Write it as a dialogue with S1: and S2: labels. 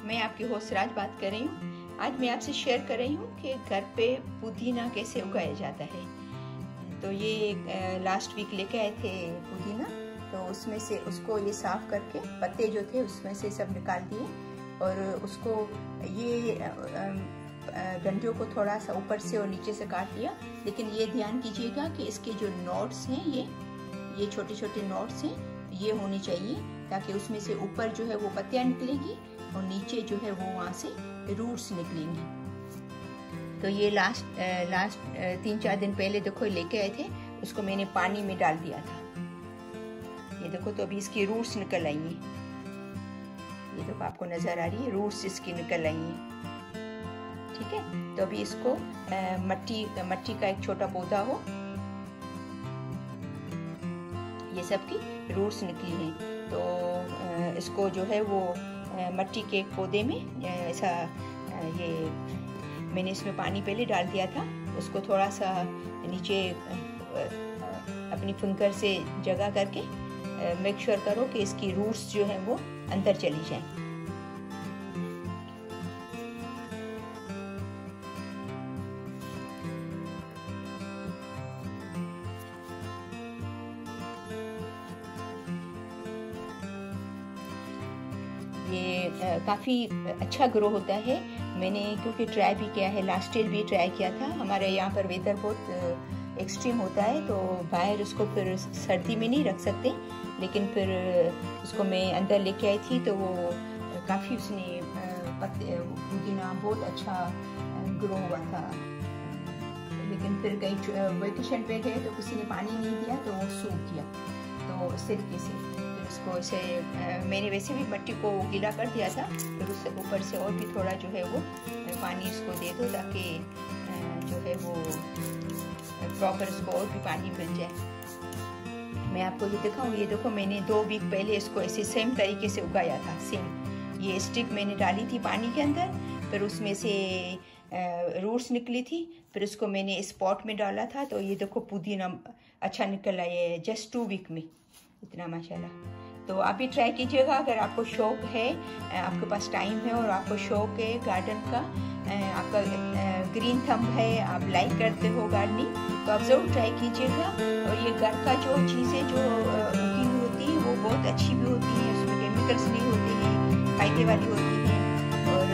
S1: मैं आपकी होस्ट राज बात कर रही हूँ। आज मैं आपसे शेयर कर रही हूँ कि घर पे पुदीना कैसे उगाया जाता है। तो ये लास्ट वीक लेके आए थे पुदीना, तो उसमें से उसको ये साफ़ करके पत्ते जो थे उसमें से सब निकाल दिए और उसको ये डंडियों को थोड़ा सा ऊपर से और नीचे से काट लिया। लेकिन ये ध्यान कीजिएगा कि इसके जो नोट्स हैं ये छोटे छोटे नोट्स हैं, ये होने चाहिए ताकि उसमें से ऊपर जो है वो पत्तियाँ निकलेगी और नीचे जो है वो वहाँ से रूट्स निकलेंगी। तो ये लास्ट 3-4 दिन पहले देखो लेके आए थे, उसको मैंने पानी में डाल दिया था। ये देखो तो अभी इसकी रूट्स निकल आई हैं। ये देखो आपको नज़र आ रही है, रूट्स इसकी निकल आई हैं। ठीक है, तो अभी इसको मट्टी का एक छोटा पौधा हो, ये सब की रूट्स निकली हैं, तो इसको जो है वो मट्टी के एक पौधे में ऐसा ये मैंने इसमें पानी पहले डाल दिया था, उसको थोड़ा सा नीचे अपनी फिंगर से जगह करके मेक श्योर करो कि इसकी रूट्स जो है वो अंदर चली जाएं। ये काफ़ी अच्छा ग्रो होता है। मैंने क्योंकि ट्राई भी किया है, लास्ट ईयर भी ट्राई किया था। हमारे यहाँ पर वेदर बहुत एक्सट्रीम होता है, तो बाहर उसको फिर सर्दी में नहीं रख सकते, लेकिन फिर उसको मैं अंदर लेके आई थी तो वो काफ़ी उसने पुदीना बहुत अच्छा ग्रो हुआ था। लेकिन फिर कहीं वेकेशन पे गए तो किसी ने पानी नहीं दिया तो वो सूख गया। तो इस तरीके से उसको ऐसे मैंने वैसे भी मिट्टी को गीला कर दिया था, फिर उससे ऊपर से और भी थोड़ा जो है वो पानी इसको दे दो ताकि जो है वो प्रॉपर इसको और भी पानी मिल जाए। मैं आपको ये दिखाऊँ, ये देखो मैंने 2 वीक पहले इसको ऐसे सेम तरीके से उगाया था। सेम ये स्टिक मैंने डाली थी पानी के अंदर, फिर उसमें से रूट्स निकली थी, फिर उसको मैंने इस पॉट में डाला था, तो ये देखो पुदीना अच्छा निकल आया है जस्ट 2 वीक में, इतना माशाल्लाह। तो आप भी ट्राई कीजिएगा अगर आपको शौक है, आपके पास टाइम है और आपको शौक है गार्डन का, आपका ग्रीन थंब है, आप लाइक करते हो गार्डनिंग, तो आप ज़रूर ट्राई कीजिएगा। और ये घर का जो चीज़ें जो उगी हुई होती है वो बहुत अच्छी भी होती है, उसमें केमिकल्स नहीं होते हैं, फायदे वाली होती हैं और